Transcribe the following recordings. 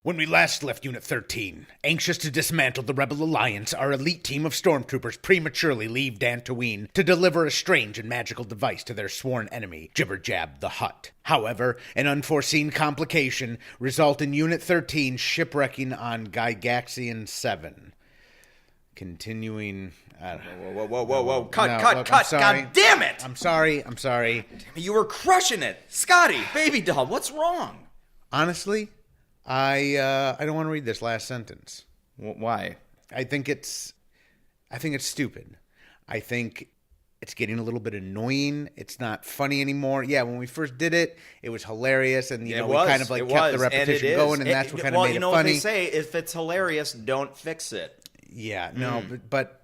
When we last left Unit 13, anxious to dismantle the Rebel Alliance, our elite team of stormtroopers prematurely leave Dantooine to deliver a strange and magical device to their sworn enemy, Jibber-Jab the Hutt. However, an unforeseen complication resulted in Unit 13 shipwrecking on Gygaxian 7. Continuing... Whoa. Cut. God damn it! I'm sorry. You were crushing it. Scotty, baby doll, what's wrong? Honestly, I don't want to read this last sentence. Why? I think it's stupid. I think it's getting a little bit annoying. It's not funny anymore. Yeah, when we first did it, it was hilarious, and we kind of kept the repetition going, and that's what kind of made it funny. Well, you know what they say: if it's hilarious, don't fix it. Yeah, no, but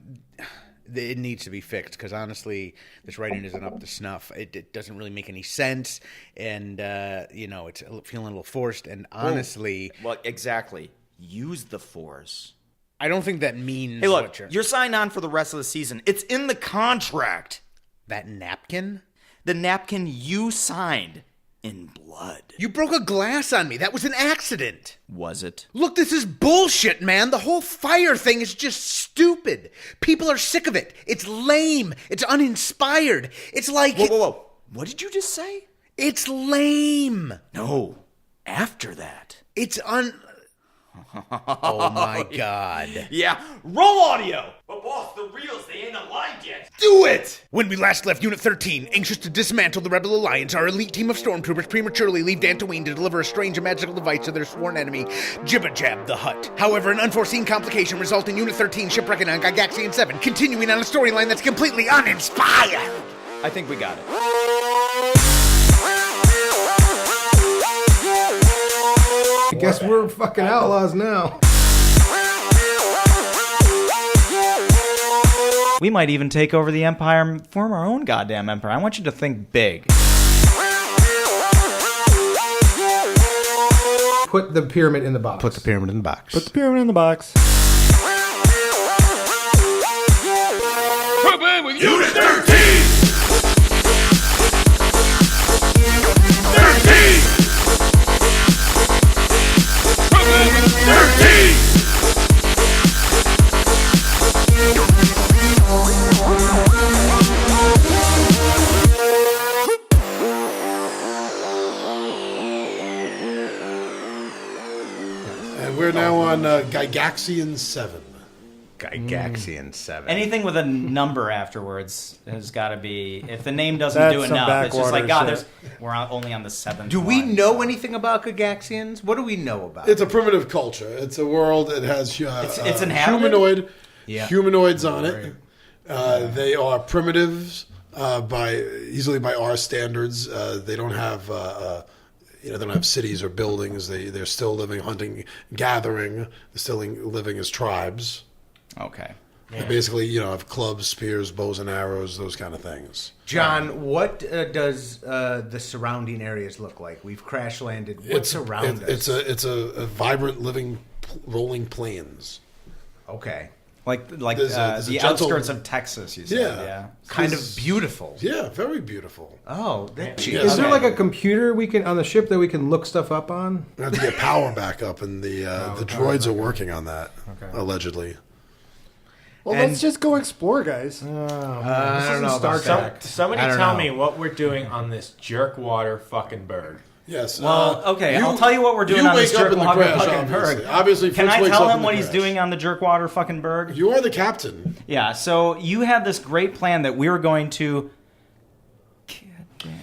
it needs to be fixed because honestly, this writing isn't up to snuff. It doesn't really make any sense, and it's feeling a little forced. And honestly, well, exactly. Use the Force. I don't think that means. Hey, look, you're signed on for the rest of the season. It's in the contract. That napkin? The napkin you signed in blood. You broke a glass on me. That was an accident. Was it? Look, this is bullshit, man. The whole fire thing is just stupid. People are sick of it. It's lame. It's uninspired. It's like... Whoa. What did you just say? It's lame. No. After that. It's Oh, my God. Yeah. Roll audio. But boss, the reels, they ain't aligned yet. Do it! When we last left Unit 13, anxious to dismantle the Rebel Alliance, our elite team of stormtroopers prematurely leave Dantooine to deliver a strange and magical device to their sworn enemy, Jibber-Jab the Hutt. However, an unforeseen complication resulted in Unit 13 shipwrecking on Gygaxian 7, continuing on a storyline that's completely uninspired. I think we got it. I guess we're fucking outlaws now. We might even take over the Empire and form our own goddamn empire. I want you to think big. Put the pyramid in the box. Put the pyramid in the box. Put the pyramid in the box. Prepare with Unit 13! 13! And we're now on Gygaxian 7. Gygaxian 7. Anything with a number afterwards has got to be... If the name doesn't do enough, it's just like, God, we're only on the 7th Do we one. know anything about Gygaxians? What do we know about It's a primitive culture. It's a world that has it's inhabited? humanoids on it. They are primitives easily by our standards. They don't have... they don't have cities or buildings. They're still living, hunting, gathering. They're still living as tribes. Okay. Yeah. They basically, have clubs, spears, bows and arrows, those kind of things. John, what does the surrounding areas look like? We've crash landed. What's around us? It's a vibrant, living, rolling plains. Okay. Like there's the outskirts of Texas, you said. Yeah. Kind of beautiful. Yeah, very beautiful. Oh, Is there like a computer we can on the ship that we can look stuff up on? We have to get power back up, and the droids are working on that, allegedly. Well, let's just go explore, guys. I don't know about that. Somebody tell me what we're doing on this jerkwater fucking bird. Yes. Well, okay, I'll tell you what we're doing on this jerkwater fucking berg. Obviously, can I tell him what he's doing on the jerkwater fucking berg? You are the captain. Yeah, so you had this great plan that we were going to...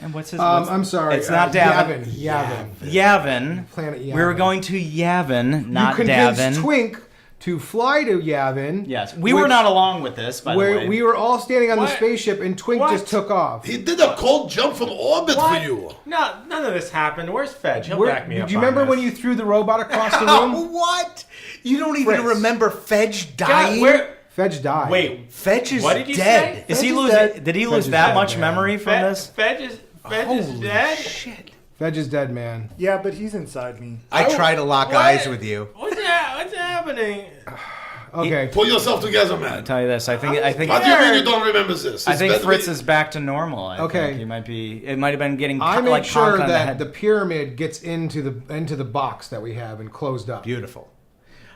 And what's his... I'm sorry. It's not Davin. Yavin. Planet Yavin. We were going to Yavin, not you convinced Davin. Twink to fly to Yavin. Yes, we were not along with this, by the way. We were all standing on the spaceship, and Twink just took off. He did a cold jump from orbit for you. No, none of this happened. Where's Fedge? He'll back me up. Do you remember when you threw the robot across the room? What? You don't even remember Fedge dying? Fedge died. Wait, Fedge is what did you dead. say? Is he losing? Did he lose that much memory from this? Fedge is dead? Shit. Fedge is dead, man. Yeah, but he's inside me. I try to lock eyes with you. What's happening? Okay. Pull yourself together, man. I'll tell you this. I think. What do you mean you don't remember this? I think It's Fritz is back to normal. I Okay. think. He might be. It might have been getting. I made like sure conked on the that head. the pyramid gets into the box that we have and closed up. Beautiful.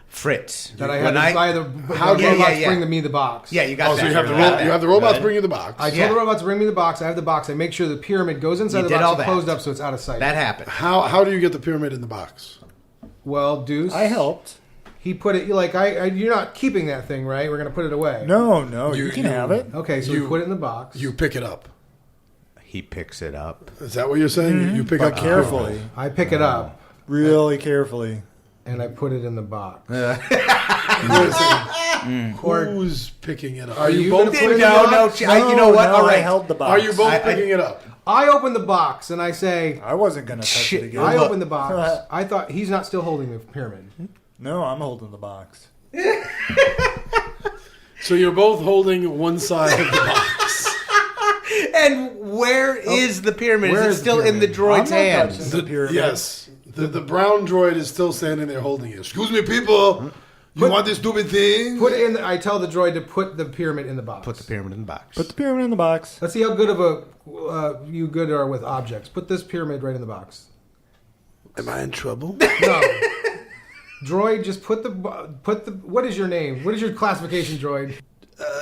Fritz. That I when had the How- yeah, robots yeah, yeah. bring me the box. Yeah, you got Oh, that. so you have Got you that. have the robots Good. bring you the box. I told Yeah. the robots to bring me the box. I have the box. I make sure the pyramid goes inside You the did box all and that. closed up so it's out of sight. That happened. How do you get the pyramid in the box? Well, Deuce, I helped. he put it like you're not keeping that thing, right? We're gonna put it away. No, you You- can you- have it. Okay, so we put it in the box. You pick it up. He picks it up. Is that what you're saying? You pick But up carefully, I pick it up really carefully. and I put it in the box. Who's picking it up? Are you both gonna put it in the No, box? you know what? No, All right. I held the box. Are you both picking it up? I open the box and I say, I wasn't going to touch it again. I open the box. I thought he's not still holding the pyramid. No, I'm holding the box. So you're both holding one side of the box. And where is the pyramid? Where Is is it the still in the pyramid? droid's I'm not hands? touching the pyramid. Yes. The brown droid is still standing there holding it. Excuse me, people. You want this stupid thing? Put it in. I tell the droid to put the pyramid in the box. Put the pyramid in the box. Put the pyramid in the box. Let's see how good of a you good are with objects. Put this pyramid right in the box. Am I in trouble? No. Droid, just put the. What is your name? What is your classification, droid?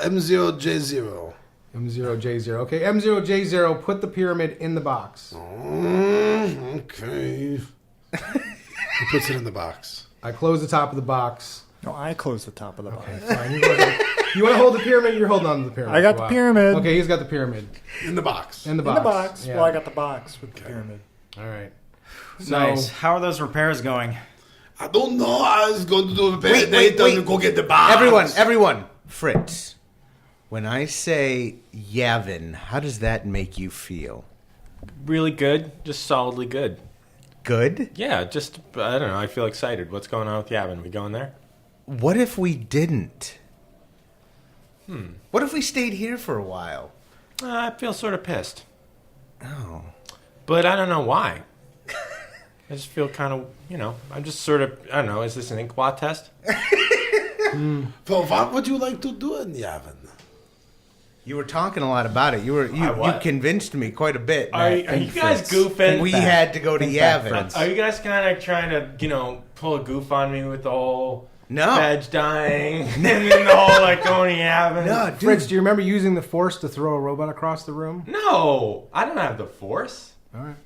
M0J0. M0J0. Okay, M0J0. Put the pyramid in the box. Okay. He puts it in the box. I close the top of the box. No, I closed the top of the box. Fine. You want to hold the pyramid? You're holding on to the pyramid. I got the pyramid. Okay, he's got the pyramid In the box. in the In box. the box. Yeah. Well, I got the box with the pyramid. All right. Nice. How are those repairs going? I don't know. I was going to do a Wait, to go get the box. Everyone. Fritz. When I say Yavin, how does that make you feel? Really good, just solidly good. Good? Yeah, just I don't know. I feel excited. What's going on with Yavin? We going there? What if we didn't? What if we stayed here for a while? I feel sort of pissed, Oh. but I don't know why. I just feel kind of, I'm just sort of, I don't know. Is this an Inkwell test? So what would you like to do in Yavin? You were talking a lot about it. You what? convinced me quite a bit. Are Matt. you guys goofing? We had to go to Yavin. Are you guys kind of trying to, pull a goof on me with the whole No. Veg dying and then the whole going to Yavin? No, dude. Fritz, do you remember using the Force to throw a robot across the room? No, I don't have the Force. All right.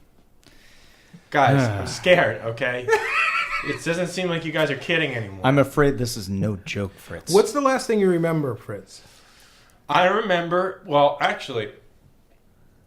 Guys, I'm scared, okay? It doesn't seem like you guys are kidding anymore. I'm afraid this is no joke, Fritz. What's the last thing you remember, Fritz? I remember, well, actually,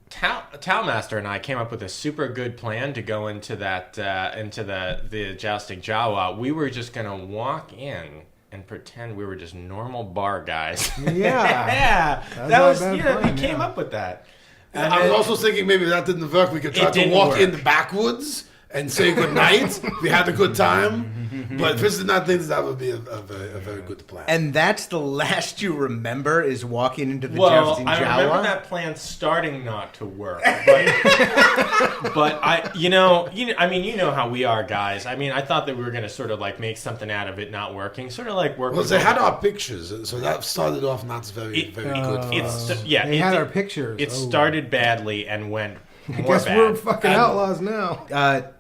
Talmaster and I came up with a super good plan to go into that, into the jousting Jawa. We were just going to walk in and pretend we were just normal bar guys. Yeah. Yeah. That's That not a was, bad plan, we came yeah. up with that. I was also thinking maybe that didn't work. We could try It to didn't walk work. in the backwoods and say goodnight. We had a good time. But Fritz did not think that would be a very good plan. And that's the last you remember is walking into the Well, jousting I Jawa? remember that plan starting not to work, but I, you know how we are, guys. I mean, I thought that we were going to sort of make something out of it not working, sort of like work. Well, with they had our pictures, so that started off not very good for us. They had our pictures. It Oh. started badly and went I more guess bad. we're fucking outlaws now.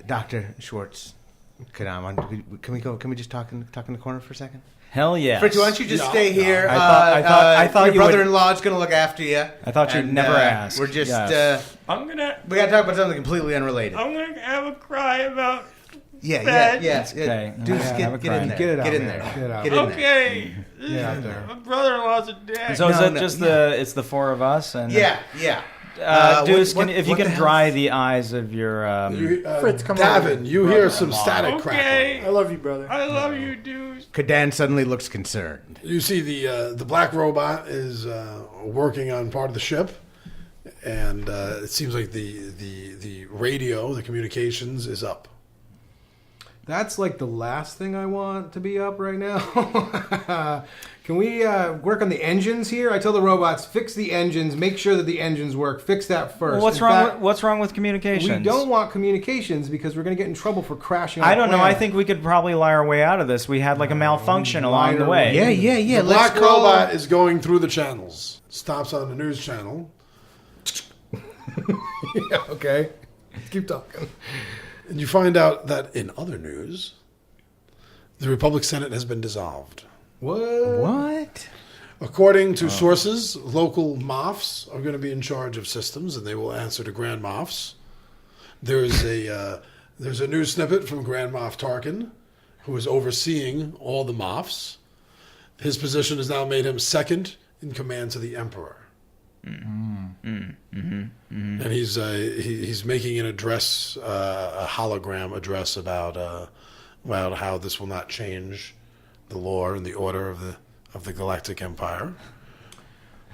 Dr. Schwartz, can we go? Can we just talk in the corner for a second? Hell yeah. Fritz, why don't you just stay here? I thought your you would- brother-in-law is going to look after you. I thought you'd And, never ask. We're just Yes. I'm gonna we got to talk about something completely unrelated. have a cry about. Yeah. Okay. Dude, Yeah, get have a in cry. there. Get it out, Get in man. there. Get it out. Get in there. Okay, Get out there. my brother-in-law's a dick. So is No, it no, just yeah. it's the four of us? And Yeah. Deuce, what- if you what can the hell? dry the eyes of your Fritz, come Gavin, on. you hear some static Okay. crackling. I love you, brother. I love you, dude. Kadan suddenly looks concerned. You see the black robot is working on part of the ship, and it seems like the radio, the communications, is up. That's like the last thing I want to be up right now. Can we work on the engines here? I tell the robots, fix the engines, make sure that the engines work. Fix that first. Well, what's wrong with communications? We don't want communications because we're going to get in trouble for crashing. I don't know. I think we could probably lie our way out of this. We had like a malfunction along the way. Yeah. The black robot is going through the channels. Stops on the news channel. Yeah, okay. Keep talking. And you find out that in other news, the Republic Senate has been dissolved. What? According to sources, local Moffs are going to be in charge of systems, and they will answer to Grand Moffs. There's a news snippet from Grand Moff Tarkin, who is overseeing all the Moffs. His position has now made him second in command to the Emperor. And he's making an address, a hologram address about how this will not change the lore and the order of the Galactic Empire.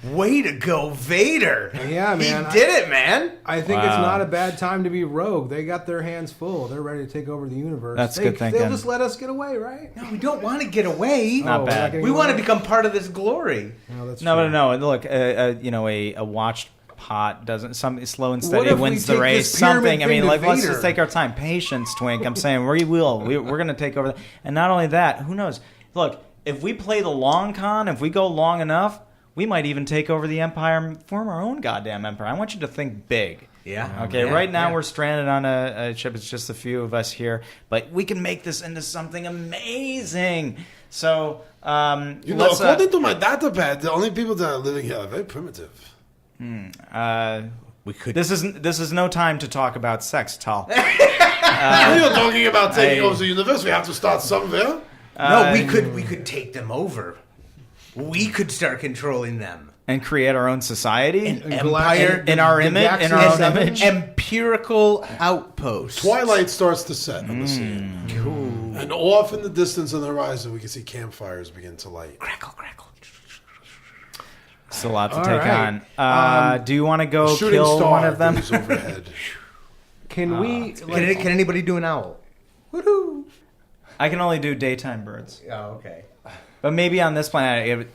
Way to go, Vader! Yeah, man. He did it, man! I think it's not a bad time to be rogue. They got their hands full. They're ready to take over the universe. That's good thinking. They'll just let us get away, right? No, we don't want to get away. Not bad. We want to become part of this glory. No, that's No, true. no. Look, a watched pot doesn't. Some slow and What steady if we wins the take race. this pyramid Something. I thing mean, to like let's Vader? just take our time. Patience, Twink. I'm saying we will. We're going to take over. And not only that, who knows? Look, if we play the long con, if we go long enough, we might even take over the empire and form our own goddamn empire. I want you to think big. Yeah. Okay, right now we're stranded on a ship. It's just a few of us here. But we can make this into something amazing. So, let's... according to my data pad, the only people that are living here are very primitive. We could. This is no time to talk about sex, Tal. You're talking about taking over the universe. We have to start somewhere. No, we could take them over. We could start controlling them. And create our own society? Empire in our image? In our own image? Empirical outpost. Twilight starts to set on the scene. Cool. And off in the distance on the horizon, we can see campfires begin to light. Crackle, crackle. It's a lot to All take right. on. Do you want to go A shooting kill star one of them? goes overhead. Can we... Can anybody do an owl? Woohoo! I can only do daytime birds. Oh, okay. But maybe on this planet...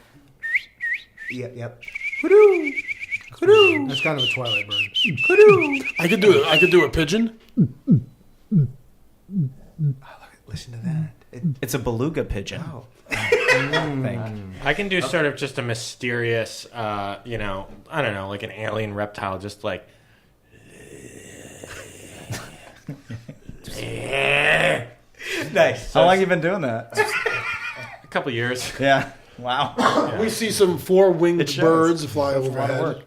Yep. That's kind of a Twilight bird. I could do a pigeon. Listen to that. It's a beluga pigeon. Oh. I can do sort of just a mysterious, I don't know, like an alien reptile, just like. Nice. How long have you been doing that? A couple years. Yeah. Wow. We see some four-winged shows. birds fly That's a lot of overhead. work.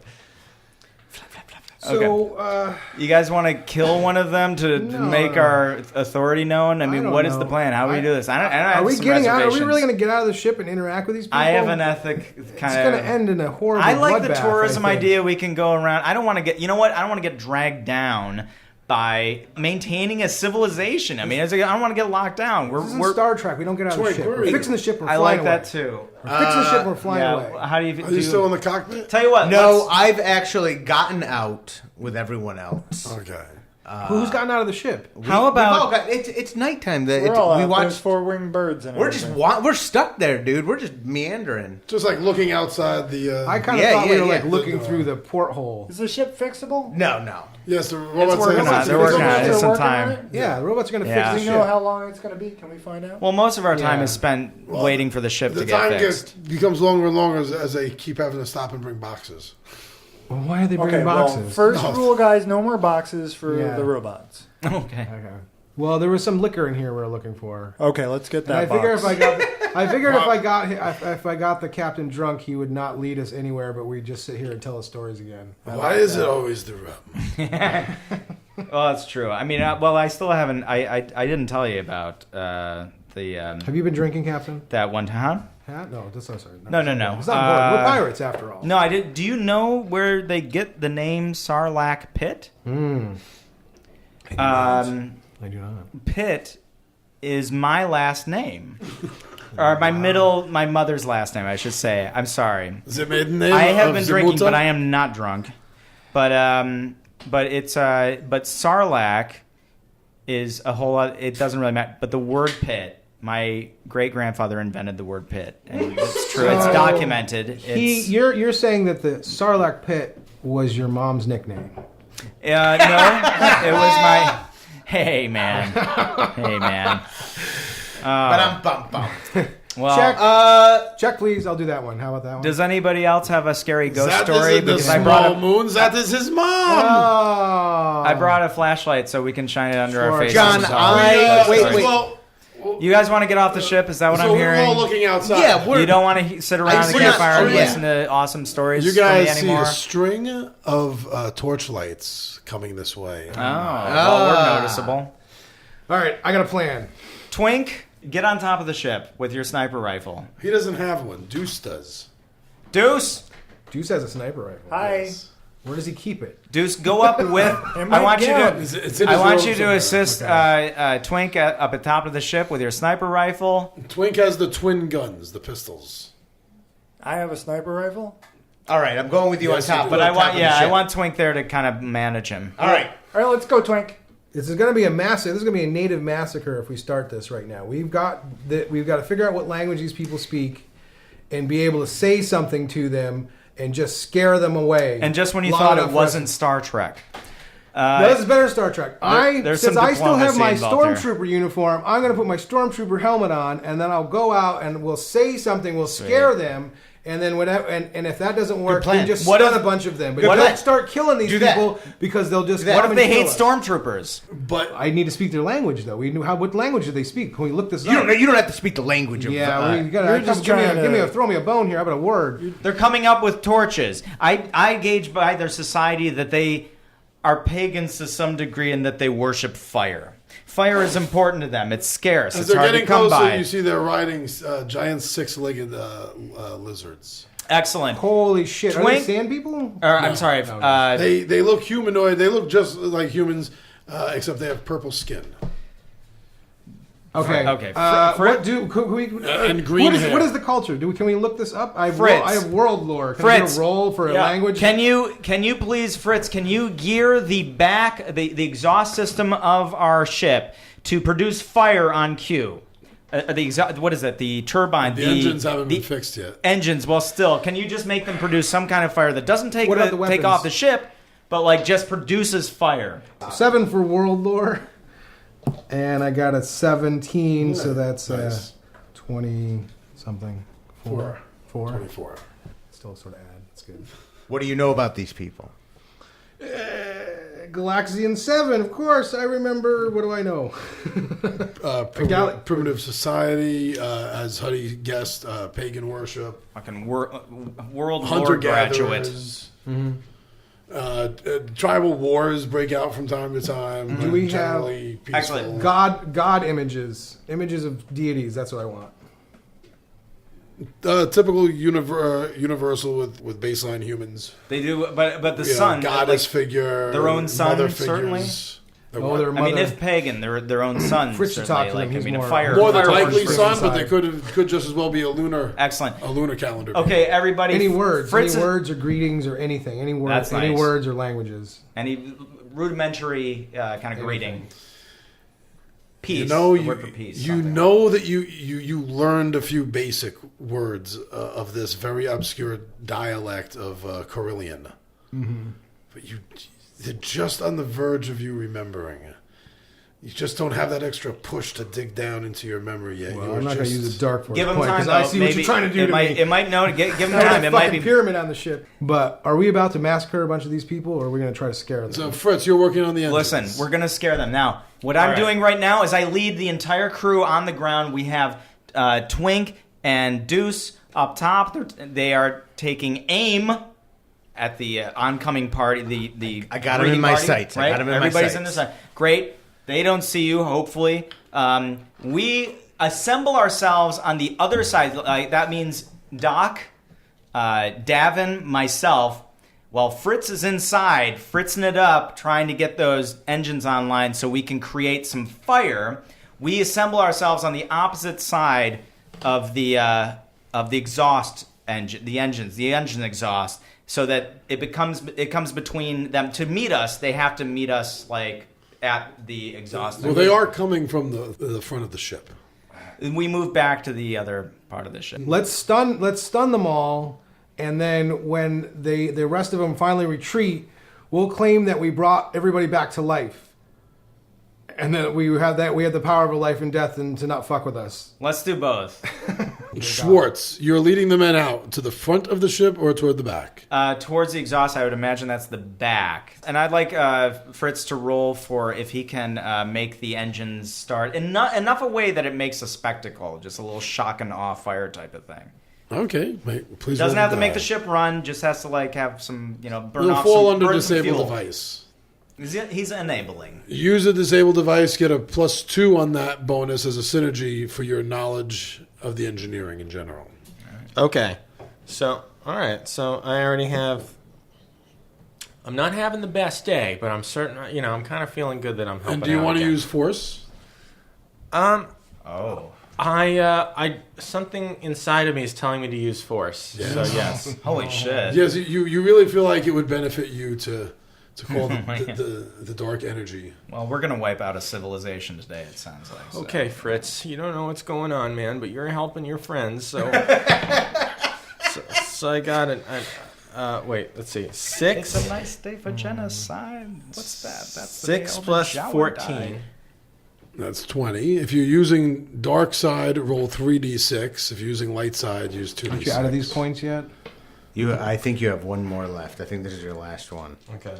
So, You guys want to kill one of them to make our authority known? I mean, don't what is know. the plan? How do we do this? I have are we some getting out? Are we reservations. really going to get out of the ship and interact with these people? I have an ethic It's kind going to of. end in a horrible I like the bloodbath, tourism I think. idea. We can go around. I don't want to get. You know what? I don't want to get dragged down by maintaining a civilization. I mean, I don't want to get locked down. This isn't Star Trek. We don't get out of the Twink, ship. where are We're you? fixing the ship. We're I flying like away. that too. We're fixing the ship. We're flying away. How do you? Are you still in the cockpit? Tell you what. No, I've actually gotten out with everyone else. Okay. Who's gotten out of the ship? How about? It's nighttime. We're all We out. watch. There's four-winged birds and We're just everything. we're stuck there, dude. We're just meandering. Just like looking outside the. I kind of Yeah, thought we yeah, were like yeah. looking through the porthole. Is the ship fixable? No. Yes, the robots working on it. They're working on it. It's some time. Yeah, the robots are going to Yeah. fix Do the you know ship. how long it's going to be? Can we find out? Well, most of our time Yeah. is spent waiting for the ship The to get time fixed. becomes longer and longer as they keep having to stop and bring boxes. Well, why are they bringing Okay, well, boxes? first No. rule, guys, no more boxes for Yeah. the robots. Okay. Okay. Well, there was some liquor in here we were looking for. Okay, let's get And that I figure box. if I got the captain drunk, he would not lead us anywhere, but we'd just sit here and tell us stories again. Why is it always the rum? Well, that's true. I mean, I still haven't. I didn't tell you about the Have you been drinking, Captain? that one time. Huh? No, that's not sorry. No. It's not important. We're pirates after all. No, I did. Do you know where they get the name Sarlacc Pit? I do not. Pitt is my last name, or my mother's last name, I should say. I'm sorry. Is it maiden name? I have of been drinking, Zimuta? but I am not drunk. But it's but Sarlacc is a whole lot. It doesn't really matter. But the word pit, my great-grandfather invented the word pit. And it's true. It's documented. You're saying that the Sarlacc pit was your mom's nickname. No, it was my... Hey, man. Well, check, please. I'll do that one. How about that one? does anybody else have a scary ghost That story? isn't the small moons. That is his mom. I brought a flashlight so we can shine it under our faces. John, wait. Well, You guys want to get off the ship? Is that what I'm so hearing? we're all looking outside. Yeah, You don't want to sit around the campfire and yeah. listen to awesome stories You from me guys see anymore? a string of torchlights coming this way. Well, we're noticeable. All right, I got a plan. Twink, get on top of the ship with your sniper rifle. He doesn't have one. Deuce does. Deuce, Deuce has a sniper rifle. Hi. Where does he keep it? Deuce, go up with. I want you to. It's in I his want robe you to somewhere. assist Twink up at top of the ship with your sniper rifle. Twink has the twin guns, the pistols. I have a sniper rifle. All right, I'm going with you Yes, on you top. do. But I want, top of the I ship. want Twink there to kind of manage him. All right. All right, let's go, Twink. This is going to be a massive. This is going to be a native massacre if we start this right now. We've got to figure out what language these people speak, and be able to say something to them and just scare them away. And just when you Long thought it enough for wasn't us- Star Trek. No, this is better than Star Trek. there's Since some I still have my diplomacy involved Stormtrooper uniform, I'm going to put my Stormtrooper helmet on, and then I'll go out and we'll say something. We'll scare them, and then whatever. And if that doesn't work, plan. then just What stun if- a bunch of them. But Good don't plan. start killing these Do that. people because they'll just. What come if and they kill hate us. stormtroopers? But I need to speak their language, though. What language do they speak? Can we look this You up? don't have to speak the language of. Yeah, you gotta You're just give trying to- throw me a bone here. How about a word? They're coming up with torches. I gauge by their society that they are pagans to some degree and that they worship fire. Fire is important to them. It's scarce. as It's they're hard to getting come closer, by. you see they're riding giant six-legged lizards. Excellent. Holy shit! Are they Twink- sand people? I'm sorry. They look humanoid. They look just like humans, except they have purple skin. Okay. Okay. What do can we? And green hair. What is the culture? Can we look this up? I Fritz. have world lore. Can Fritz. I get a roll for a language? Can you please, Fritz? Can you gear the the exhaust system of our ship to produce fire on cue? What is it? The turbine. The engines haven't been fixed yet. Engines. Well, still, can you just make them produce some kind of fire that doesn't take What about the take weapons? off the ship, but like just produces fire? 7 for world lore, and I got a 17, so that's Nice. 20 something. 4. 24. Still sort of add. That's good. What do you know about these people? Gygaxian 7, of course. I remember. What do I know? Primitive society, as Huddy guessed, pagan worship, Fucking world lore graduate. hunter-gatherers. Tribal wars break out from time to time. Do we have- generally peaceful? Excellent. God images of deities. That's what I want. Typical universal with baseline humans. They do, but the You know, sun, goddess like, figure, their own sun, mother certainly? figures. They're Oh, what? their I mean, mother- if pagan, their own sun. Fritz should certainly, talk to like, them. I He's mean, a more- fire. more than fire likely worship. sun, but they side. could just as well be a lunar Excellent. calendar. Okay, everybody. Any words, Fritz, any words or greetings or anything, any words, That's any nice. words or languages. Any rudimentary kind of greeting. Peace. You know, the word for peace. you something. know that you learned a few basic words of this very obscure dialect of Carillion, but they're just on the verge of you remembering. You just don't have that extra push to dig down into your memory yet. Well, You're I'm not going to use a dark force Give him point time. because I Though. see Maybe what you're trying to do it to might, me. It might know. Give him I got time. a It might fucking be. pyramid on the ship. But are we about to massacre a bunch of these people, or are we going to try to scare them? So, Fritz, you're working on the engines. Listen, we're gonna scare them now. What I'm right. doing right now is I lead the entire crew on the ground. We have Twink and Deuce up top. They are taking aim at the oncoming party. The I got 'em in greeting my party, sights. I Right? got 'em in my Everybody's sights. in the sight. Great. They don't see you. Hopefully, we assemble ourselves on the other side. That means Doc, Davin, myself. While Fritz is inside, fritzing it up, trying to get those engines online so we can create some fire. We assemble ourselves on the opposite side of the exhaust engine, the engine exhaust, so that it comes between them. To meet us, they have to meet us like at the exhaust. Well, they are coming from the front of the ship. We move back to the other part of the ship. Let's stun them all, and then when the rest of them finally retreat, we'll claim that we brought everybody back to life, and that we have the power of life and death, and to not fuck with us. Let's do both. Schwartz, you're leading the men out to the front of the ship or toward the back? Towards the exhaust, I would imagine that's the back. And I'd like Fritz to roll for if he can make the engines start in enough a way that it makes a spectacle, just a little shock and awe fire type of thing. Okay, please. Doesn't have to make the ship run, just has to have some, burn You'll off fall some under burn disable fuel. device. He's enabling. Use a disabled device, get a +2 on that bonus as a synergy for your knowledge of the engineering in general. Okay. So, all right. So I already have. I'm not having the best day, but I'm certain. I'm kind of feeling good that I'm helping. And do you out want to again. use force? Oh. I something inside of me is telling me to use force. Yes. So yes. Holy shit. Yes, you really feel like it would benefit you to call the dark energy. Well, we're going to wipe out a civilization today, it sounds like. So. Okay, Fritz. You don't know what's going on, man, but you're helping your friends. So, so I got it. Wait, let's see. 6. It's a nice day for genocide. What's that? That's the 6 plus 14. That's 20. If you're using dark side, roll 3d6. If you're using light side, use 2d6. Aren't you out of these points yet? I think you have one more left. I think this is your last one. Okay.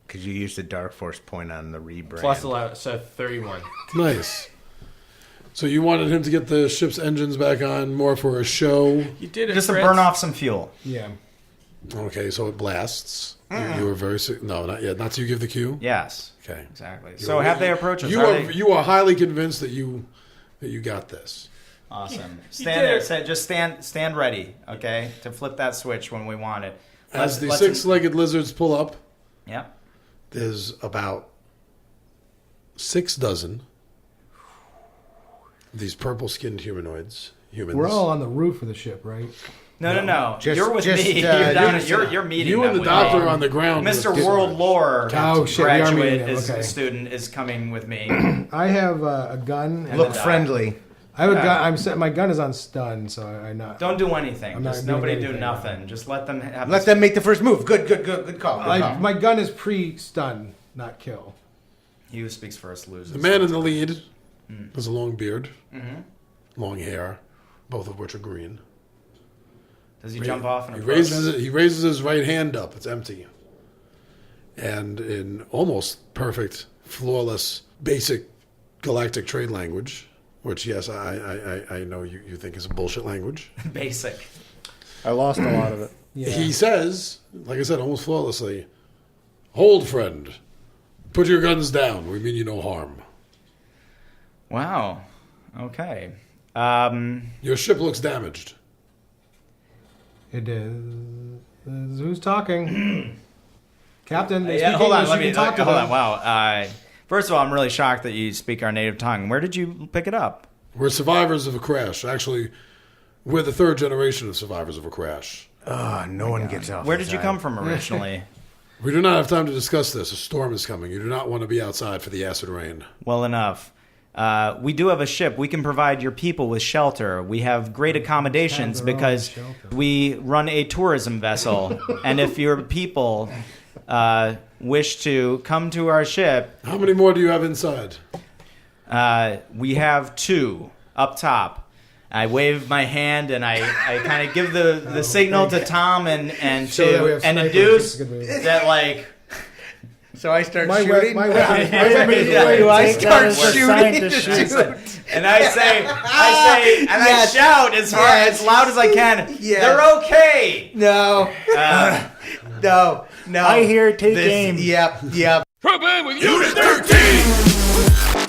Because you used the Dark Force point on the rebrand. Plus 11, so 31. Nice. So you wanted him to get the ship's engines back on more for a show. You did it, Just to Fritz. burn off some fuel. Yeah. Okay, so it blasts. You were very sick. No, not yet. Not till you give the cue. Yes. Okay. Exactly. So have they approached us? You are highly convinced that you got this. Awesome. You Stand did there. it. Just stand ready, okay, to flip that switch when we want it. As the six-legged lizards pull up, Yep. there's about 6 dozen of these purple-skinned humans. We're all on the roof of the ship, right? No. Just- You're with just, me. uh, You're meeting You them and the with doctor me. are on the ground. Mr. with- World Lore Oh, shit, we are meeting graduate them, is okay. student is coming with me. I have a gun. And Look friendly. I have a gun. My gun is on stun, so I'm not. Don't do anything. I'm not Just doing nobody do anything. nothing. Just let them have. Let them make the first move. Good call. My gun is pre-stun, not kill. He who speaks first loses. The man in the lead has a long beard, long hair, both of which are green. Does he jump off and He approach us? raises his right hand up. It's empty. And in almost perfect, flawless, basic galactic trade language, which, yes, I know you think is a bullshit language. Basic. I lost a lot of it. Yeah. He says, like I said, almost flawlessly, "Hold, friend. Put your guns down. We mean you no harm." Wow. Okay. Your ship looks damaged. It is. Who's talking? Captain, they Yeah, speak hold on. English, Let you me can talk to hold them. on. Wow. First of all, I'm really shocked that you speak our native tongue. Where did you pick it up? We're survivors of a crash. Actually, we're the 3rd generation of survivors of a crash. No one gets off. Where the did you side. come from originally? We do not have time to discuss this. A storm is coming. You do not want to be outside for the acid rain. Well enough. We do have a ship. We can provide your people with shelter. We have great accommodations Have their own because shelter. we run a tourism vessel. And if your people wish to come to our ship, How many more do you have inside? we have 2 up top. I wave my hand and I kind of give the signal to Tom and Show that we have and snipers. Deuce That's a good move. that like. So I start My shooting. weapon is Yeah, I start shooting. And I shout as loud as I can. Yes. They're okay. No. No. I hear take aim. Yep. Trooping with Unit 13!